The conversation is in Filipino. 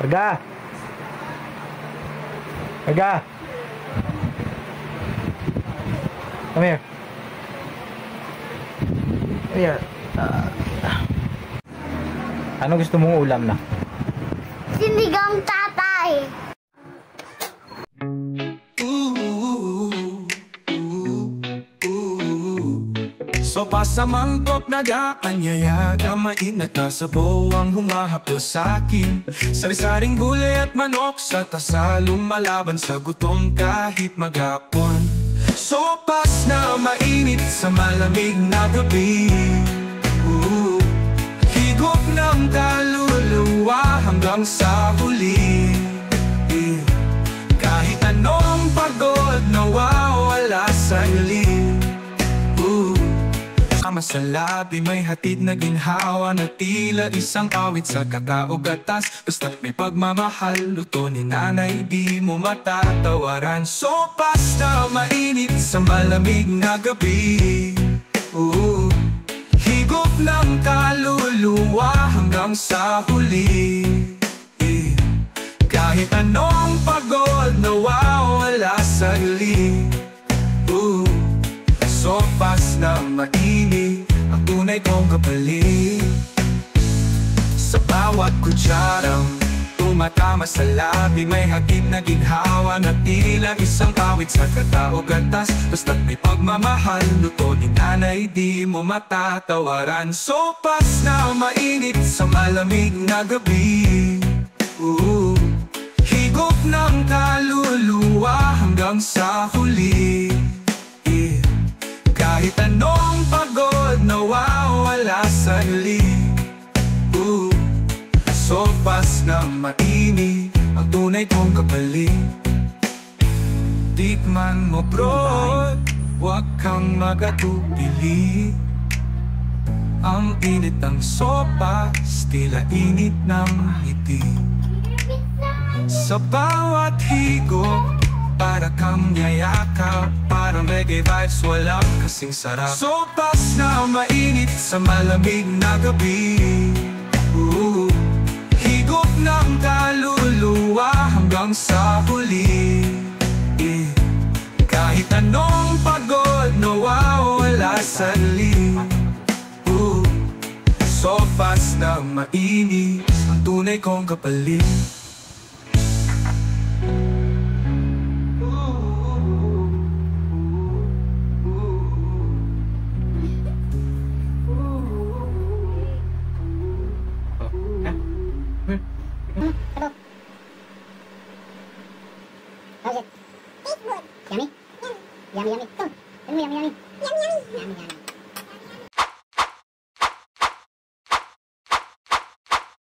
Arga! Arga! Come here. Come here. Ano gusto mong ulam na? Sinigang tatay. So pasamangkot nagakanyaya mainat na sabaw ang humahapdo sa akin. Sari-saring gulay at manok sa tasa, lumalaban sa gutom kahit maghapon. Sopas na mainit sa malamig na gabi, higop ng kaluluwa hanggang sa huli. Kahit anong pagod nawawala sa ilim. Kama sa labi may hatid na ginhawa na tila isang awit sa kataogatas. Basta't may pagmamahal, luto ni nanay di mo matatawaran. Sopas na mainit sa malamig na gabi, higop ng kaluluwa hanggang sa huli. Kahit anong pagod nawawala sa ilim. Sopas na mainit, ang tunay kong kapalit. Sa bawat kutsarang tumatama sa labi, may hatid na ginhawa na tila isang awit sa kataogatas. Basta't may pagmamahal, luto ni nanay di mo matatawaran. Sopas na mainit sa malamig na gabi, higop ng kaluluwa hanggang sa huli. Kahit anong pagod nawawala sa ilim. Sopas na mainit, ang tunay kong kapalit. Tikman mo bro, huwag kang magatubili. Ang init ng sopas, tila init ng ngiti. Sa bawat higop, para kang yayakap, parang reggae vibes, walang kasing sarap. Sopas na mainit sa malamig na gabi, higop ng kaluluwa hanggang sa huli. Kahit anong pagod nawawala sa ilim. Sopas na mainit, ang tunay kong kapalit. How's it? Tastes good. Yummy? Yummy, yummy. Come. Yummy, yummy, yummy. Yummy, yummy. Yummy, yummy.